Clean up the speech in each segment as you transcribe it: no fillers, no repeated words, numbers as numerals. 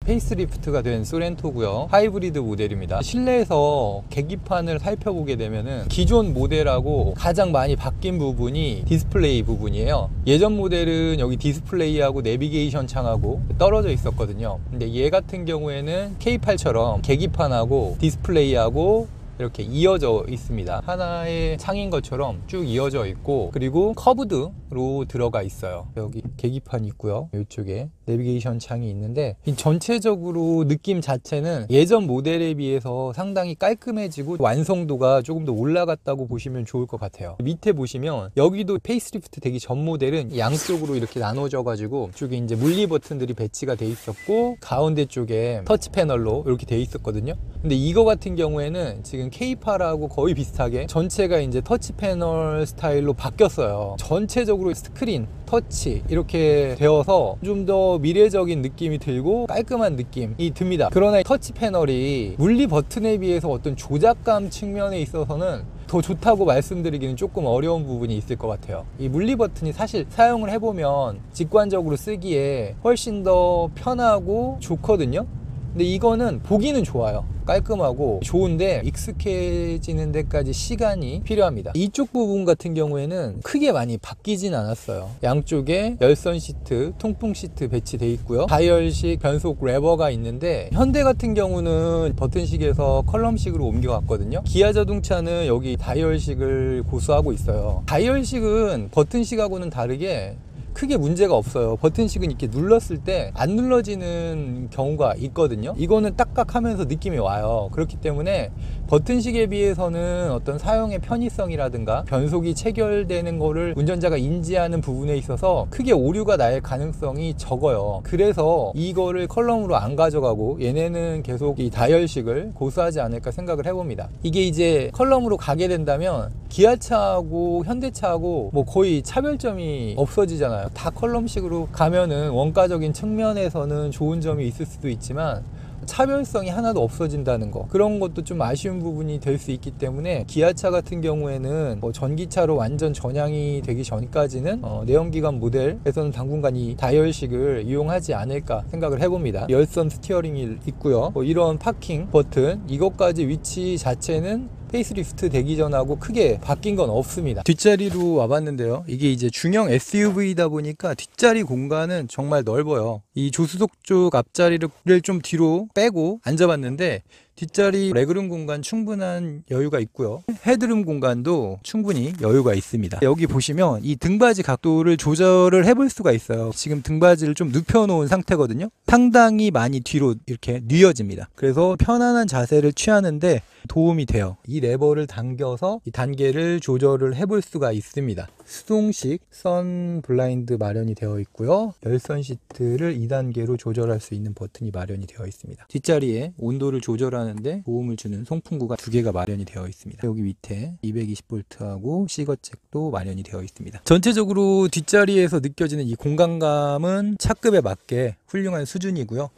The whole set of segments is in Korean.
페이스리프트가 된 소렌토고요. 하이브리드 모델입니다. 실내에서 계기판을 살펴보게 되면은 기존 모델하고 가장 많이 바뀐 부분이 디스플레이 부분이에요. 예전 모델은 여기 디스플레이하고 내비게이션 창하고 떨어져 있었거든요. 근데 얘 같은 경우에는 K8처럼 계기판하고 디스플레이하고 이렇게 이어져 있습니다. 하나의 창인 것처럼 쭉 이어져 있고, 그리고 커브드로 들어가 있어요. 여기 계기판이 있고요. 이쪽에 내비게이션 창이 있는데, 이 전체적으로 느낌 자체는 예전 모델에 비해서 상당히 깔끔해지고 완성도가 조금 더 올라갔다고 보시면 좋을 것 같아요. 밑에 보시면 여기도 페이스리프트 되기 전 모델은 양쪽으로 이렇게 나눠져 가지고 이쪽에 이제 물리 버튼들이 배치가 돼 있었고, 가운데 쪽에 터치 패널로 이렇게 돼 있었거든요. 근데 이거 같은 경우에는 지금 K8하고 거의 비슷하게 전체가 이제 터치 패널 스타일로 바뀌었어요. 전체적으로 스크린, 터치 이렇게 되어서 좀 더 미래적인 느낌이 들고 깔끔한 느낌이 듭니다. 그러나 터치 패널이 물리 버튼에 비해서 어떤 조작감 측면에 있어서는 더 좋다고 말씀드리기는 조금 어려운 부분이 있을 것 같아요. 이 물리 버튼이 사실 사용을 해보면 직관적으로 쓰기에 훨씬 더 편하고 좋거든요. 근데 이거는 보기는 좋아요. 깔끔하고 좋은데 익숙해지는 데까지 시간이 필요합니다. 이쪽 부분 같은 경우에는 크게 많이 바뀌진 않았어요. 양쪽에 열선 시트, 통풍 시트 배치되어 있고요. 다이얼식 변속 레버가 있는데, 현대 같은 경우는 버튼식에서 컬럼식으로 옮겨갔거든요. 기아 자동차는 여기 다이얼식을 고수하고 있어요. 다이얼식은 버튼식하고는 다르게 크게 문제가 없어요. 버튼식은 이렇게 눌렀을 때 안 눌러지는 경우가 있거든요. 이거는 딱딱하면서 느낌이 와요. 그렇기 때문에 버튼식에 비해서는 어떤 사용의 편의성이라든가 변속이 체결되는 거를 운전자가 인지하는 부분에 있어서 크게 오류가 날 가능성이 적어요. 그래서 이거를 컬럼으로 안 가져가고 얘네는 계속 이 다이얼식을 고수하지 않을까 생각을 해봅니다. 이게 이제 컬럼으로 가게 된다면 기아차하고 현대차하고 뭐 거의 차별점이 없어지잖아요. 다 컬럼식으로 가면은 원가적인 측면에서는 좋은 점이 있을 수도 있지만 차별성이 하나도 없어진다는 거, 그런 것도 좀 아쉬운 부분이 될 수 있기 때문에 기아차 같은 경우에는 뭐 전기차로 완전 전향이 되기 전까지는 내연기관 모델에서는 당분간 이 다이얼식을 이용하지 않을까 생각을 해봅니다. 열선 스티어링이 있고요. 이런 파킹 버튼, 이것까지 위치 자체는 페이스리프트 되기 전하고 크게 바뀐 건 없습니다. 뒷자리로 와봤는데요. 이게 이제 중형 SUV다 보니까 뒷자리 공간은 정말 넓어요. 이 조수석 쪽 앞자리를 좀 뒤로 빼고 앉아봤는데, 뒷자리 레그룸 공간 충분한 여유가 있고요. 헤드룸 공간도 충분히 여유가 있습니다. 여기 보시면 이 등받이 각도를 조절을 해볼 수가 있어요. 지금 등받이를 좀 눕혀 놓은 상태거든요. 상당히 많이 뒤로 이렇게 뉘어집니다. 그래서 편안한 자세를 취하는데 도움이 돼요. 이 레버를 당겨서 이 단계를 조절을 해볼 수가 있습니다. 수동식 선 블라인드 마련이 되어 있고요. 열선 시트를 2단계로 조절할 수 있는 버튼이 마련이 되어 있습니다. 뒷자리에 온도를 조절하는데 도움을 주는 송풍구가 2개가 마련이 되어 있습니다. 여기 밑에 220V하고 시거잭도 마련이 되어 있습니다. 전체적으로 뒷자리에서 느껴지는 이 공간감은 차급에 맞게 훌륭한 수준이고요.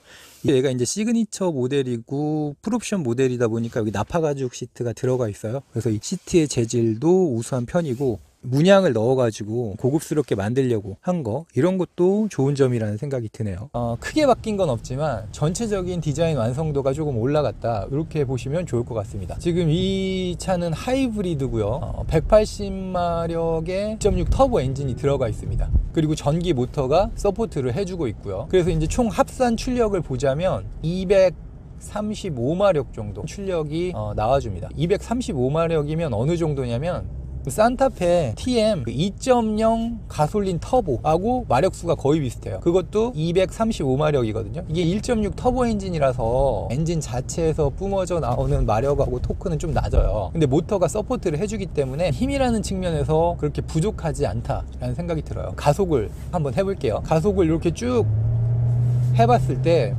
얘가 이제 시그니처 모델이고 풀옵션 모델이다 보니까 여기 나파 가죽 시트가 들어가 있어요. 그래서 이 시트의 재질도 우수한 편이고, 문양을 넣어가지고 고급스럽게 만들려고 한 거, 이런 것도 좋은 점이라는 생각이 드네요. 크게 바뀐 건 없지만 전체적인 디자인 완성도가 조금 올라갔다, 이렇게 보시면 좋을 것 같습니다. 지금 이 차는 하이브리드고요. 180마력의 2.6 터보 엔진이 들어가 있습니다. 그리고 전기 모터가 서포트를 해주고 있고요. 그래서 이제 총 합산 출력을 보자면 235마력 정도 출력이 나와줍니다. 235마력이면 어느 정도냐면 산타페 TM 2.0 가솔린 터보하고 마력수가 거의 비슷해요. 그것도 235마력이거든요. 이게 1.6 터보 엔진이라서 엔진 자체에서 뿜어져 나오는 마력하고 토크는 좀 낮아요. 근데 모터가 서포트를 해주기 때문에 힘이라는 측면에서 그렇게 부족하지 않다라는 생각이 들어요. 가속을 한번 해볼게요. 가속을 이렇게 쭉 해봤을 때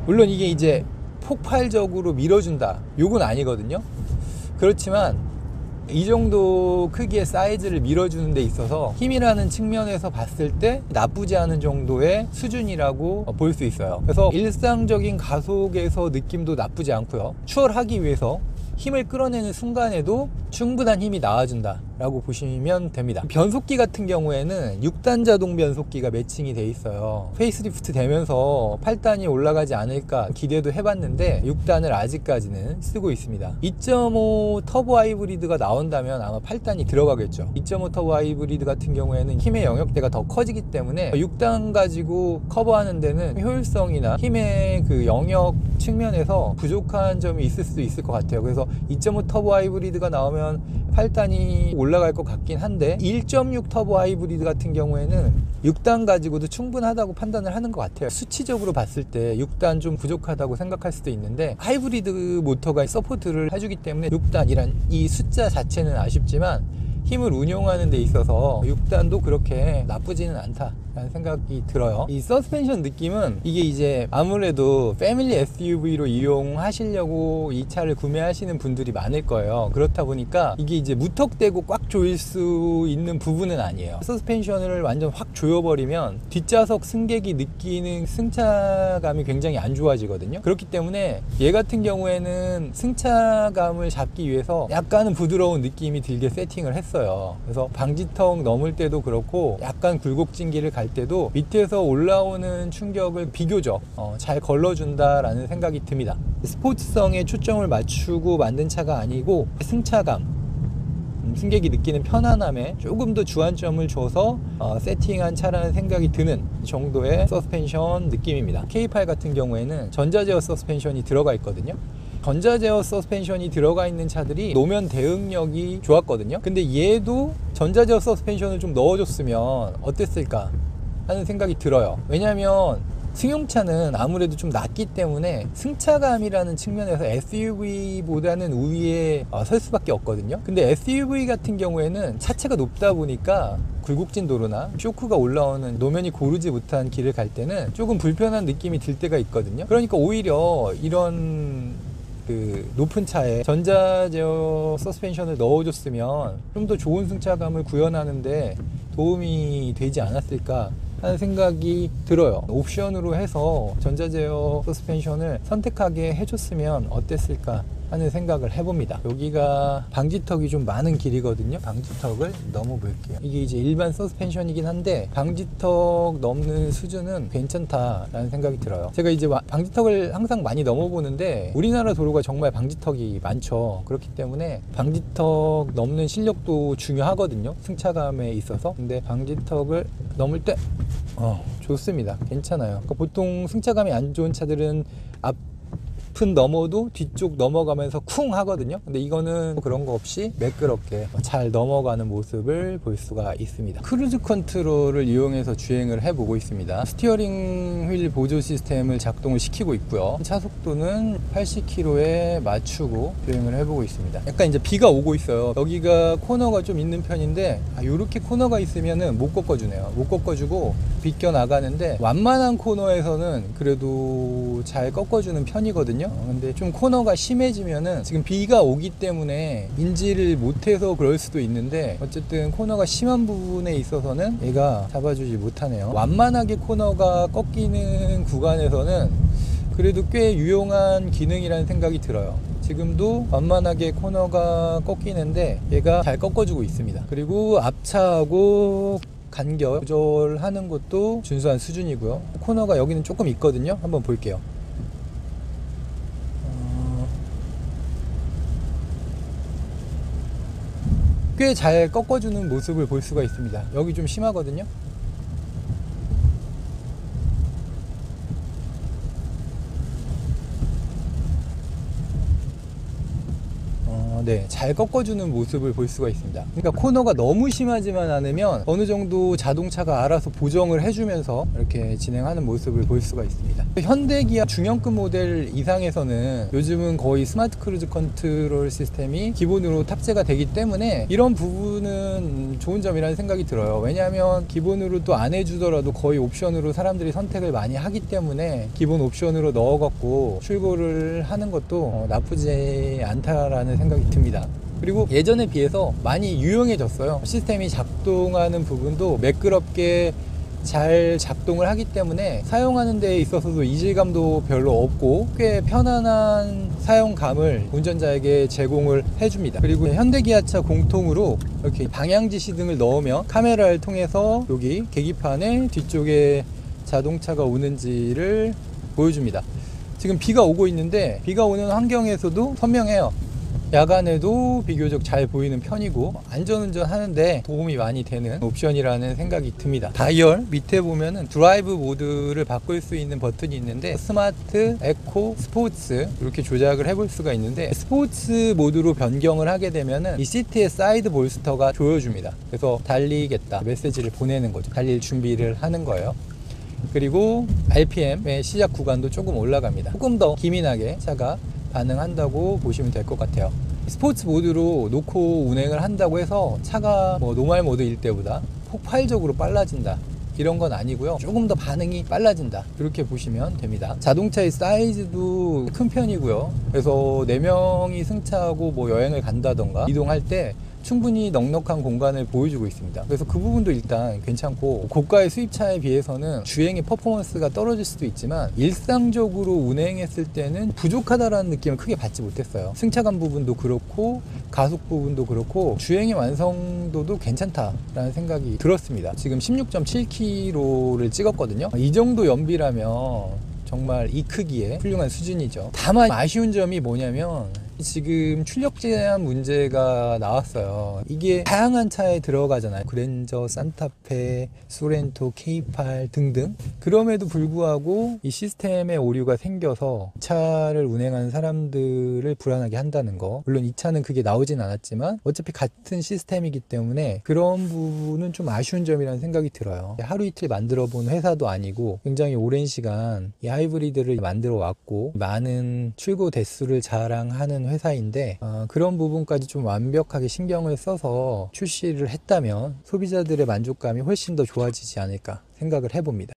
물론 이게 이제 폭발적으로 밀어준다, 요건 아니거든요. 그렇지만 이 정도 크기의 사이즈를 밀어주는 데 있어서 힘이라는 측면에서 봤을 때 나쁘지 않은 정도의 수준이라고 볼 수 있어요. 그래서 일상적인 가속에서 느낌도 나쁘지 않고요. 추월하기 위해서 힘을 끌어내는 순간에도 충분한 힘이 나와준다, 라고 보시면 됩니다. 변속기 같은 경우에는 6단 자동 변속기가 매칭이 돼 있어요. 페이스리프트 되면서 8단이 올라가지 않을까 기대도 해봤는데 6단을 아직까지는 쓰고 있습니다. 2.5 터보 하이브리드가 나온다면 아마 8단이 들어가겠죠. 2.5 터보 하이브리드 같은 경우에는 힘의 영역대가 더 커지기 때문에 6단 가지고 커버하는 데는 효율성이나 힘의 그 영역 측면에서 부족한 점이 있을 수도 있을 것 같아요. 그래서 2.5 터보 하이브리드가 나오면 8단이 올라갈 것 같긴 한데 1.6 터보 하이브리드 같은 경우에는 6단 가지고도 충분하다고 판단을 하는 것 같아요. 수치적으로 봤을 때 6단 좀 부족하다고 생각할 수도 있는데 하이브리드 모터가 서포트를 해주기 때문에 6단이란 이 숫자 자체는 아쉽지만 힘을 운용하는 데 있어서 6단도 그렇게 나쁘지는 않다 라는 생각이 들어요. 이 서스펜션 느낌은 이게 이제 아무래도 패밀리 SUV로 이용하시려고 이 차를 구매하시는 분들이 많을 거예요. 그렇다 보니까 이게 이제 무턱대고 꽉 조일 수 있는 부분은 아니에요. 서스펜션을 완전 확 조여버리면 뒷좌석 승객이 느끼는 승차감이 굉장히 안 좋아지거든요. 그렇기 때문에 얘 같은 경우에는 승차감을 잡기 위해서 약간은 부드러운 느낌이 들게 세팅을 했어요. 그래서 방지턱 넘을 때도 그렇고 약간 굴곡진기를 갈 때도 밑에서 올라오는 충격을 비교적 잘 걸러준다라는 생각이 듭니다. 스포츠성에 초점을 맞추고 만든 차가 아니고 승차감, 승객이 느끼는 편안함에 조금 더 주안점을 줘서 세팅한 차라는 생각이 드는 정도의 서스펜션 느낌입니다. K8 같은 경우에는 전자제어 서스펜션이 들어가 있거든요. 전자제어 서스펜션이 들어가 있는 차들이 노면 대응력이 좋았거든요. 근데 얘도 전자제어 서스펜션을 좀 넣어줬으면 어땠을까 하는 생각이 들어요. 왜냐하면 승용차는 아무래도 좀 낮기 때문에 승차감이라는 측면에서 SUV보다는 우위에 설 수밖에 없거든요. 근데 SUV 같은 경우에는 차체가 높다 보니까 굴곡진 도로나 쇼크가 올라오는 노면이 고르지 못한 길을 갈 때는 조금 불편한 느낌이 들 때가 있거든요. 그러니까 오히려 이런 그 높은 차에 전자제어 서스펜션을 넣어줬으면 좀 더 좋은 승차감을 구현하는데 도움이 되지 않았을까 하는 생각이 들어요. 옵션으로 해서 전자제어 서스펜션을 선택하게 해줬으면 어땠을까 하는 생각을 해봅니다. 여기가 방지턱이 좀 많은 길이거든요. 방지턱을 넘어볼게요. 이게 이제 일반 서스펜션이긴 한데 방지턱 넘는 수준은 괜찮다라는 생각이 들어요. 제가 이제 방지턱을 항상 많이 넘어보는데 우리나라 도로가 정말 방지턱이 많죠. 그렇기 때문에 방지턱 넘는 실력도 중요하거든요. 승차감에 있어서. 근데 방지턱을 넘을 때 좋습니다. 괜찮아요. 그러니까 보통 승차감이 안 좋은 차들은 앞은 넘어도 뒤쪽 넘어가면서 쿵 하거든요. 근데 이거는 그런 거 없이 매끄럽게 잘 넘어가는 모습을 볼 수가 있습니다. 크루즈 컨트롤을 이용해서 주행을 해보고 있습니다. 스티어링 휠 보조 시스템을 작동을 시키고 있고요. 차속도는 80km에 맞추고 주행을 해보고 있습니다. 약간 이제 비가 오고 있어요. 여기가 코너가 좀 있는 편인데 이렇게 코너가 있으면은 못 꺾어주네요. 못 꺾어주고 비껴 나가는데 완만한 코너에서는 그래도 잘 꺾어주는 편이거든요. 근데 좀 코너가 심해지면은 지금 비가 오기 때문에 인지를 못해서 그럴 수도 있는데 어쨌든 코너가 심한 부분에 있어서는 얘가 잡아주지 못하네요. 완만하게 코너가 꺾이는 구간에서는 그래도 꽤 유용한 기능이라는 생각이 들어요. 지금도 완만하게 코너가 꺾이는데 얘가 잘 꺾어주고 있습니다. 그리고 앞차하고 간격 조절하는 것도 준수한 수준이고요. 코너가 여기는 조금 있거든요. 한번 볼게요. 꽤 잘 꺾어주는 모습을 볼 수가 있습니다. 여기 좀 심하거든요. 네, 잘 꺾어주는 모습을 볼 수가 있습니다. 그러니까 코너가 너무 심하지만 않으면 어느 정도 자동차가 알아서 보정을 해주면서 이렇게 진행하는 모습을 볼 수가 있습니다. 현대기아 중형급 모델 이상에서는 요즘은 거의 스마트 크루즈 컨트롤 시스템이 기본으로 탑재가 되기 때문에 이런 부분은 좋은 점이라는 생각이 들어요. 왜냐하면 기본으로 또 안 해주더라도 거의 옵션으로 사람들이 선택을 많이 하기 때문에 기본 옵션으로 넣어갖고 출고를 하는 것도 나쁘지 않다라는 생각이 듭니다. 그리고 예전에 비해서 많이 유용해졌어요. 시스템이 작동하는 부분도 매끄럽게 잘 작동을 하기 때문에 사용하는 데 있어서도 이질감도 별로 없고 꽤 편안한 사용감을 운전자에게 제공을 해줍니다. 그리고 현대기아차 공통으로 이렇게 방향지 시등을 넣으면 카메라를 통해서 여기 계기판에 뒤쪽에 자동차가 오는지를 보여줍니다. 지금 비가 오고 있는데 비가 오는 환경에서도 선명해요. 야간에도 비교적 잘 보이는 편이고 안전운전 하는데 도움이 많이 되는 옵션이라는 생각이 듭니다. 다이얼 밑에 보면은 드라이브 모드를 바꿀 수 있는 버튼이 있는데 스마트, 에코, 스포츠 이렇게 조작을 해볼 수가 있는데 스포츠 모드로 변경을 하게 되면은 이 시트의 사이드 볼스터가 조여줍니다. 그래서 달리겠다 메시지를 보내는 거죠. 달릴 준비를 하는 거예요. 그리고 RPM의 시작 구간도 조금 올라갑니다. 조금 더 기민하게 차가 반응한다고 보시면 될 것 같아요. 스포츠 모드로 놓고 운행을 한다고 해서 차가 노멀 모드일 때보다 폭발적으로 빨라진다 이런 건 아니고요. 조금 더 반응이 빨라진다 이렇게 보시면 됩니다. 자동차의 사이즈도 큰 편이고요. 그래서 4명이 승차하고 여행을 간다던가 이동할 때 충분히 넉넉한 공간을 보여주고 있습니다. 그래서 그 부분도 일단 괜찮고 고가의 수입차에 비해서는 주행의 퍼포먼스가 떨어질 수도 있지만 일상적으로 운행했을 때는 부족하다라는 느낌을 크게 받지 못했어요. 승차감 부분도 그렇고 가속 부분도 그렇고 주행의 완성도도 괜찮다라는 생각이 들었습니다. 지금 16.7km를 찍었거든요. 이 정도 연비라면 정말 이 크기에 훌륭한 수준이죠. 다만 아쉬운 점이 뭐냐면 지금 출력 제한 문제가 나왔어요. 이게 다양한 차에 들어가잖아요. 그랜저, 산타페, 소렌토, K8 등등. 그럼에도 불구하고 이 시스템에 오류가 생겨서 차를 운행하는 사람들을 불안하게 한다는 거. 물론 이 차는 그게 나오진 않았지만 어차피 같은 시스템이기 때문에 그런 부분은 좀 아쉬운 점이라는 생각이 들어요. 하루 이틀 만들어 본 회사도 아니고 굉장히 오랜 시간 이 하이브리드를 만들어 왔고 많은 출고 대수를 자랑하는 회사인데 그런 부분까지 좀 완벽하게 신경을 써서 출시를 했다면 소비자들의 만족감이 훨씬 더 좋아지지 않을까 생각을 해봅니다.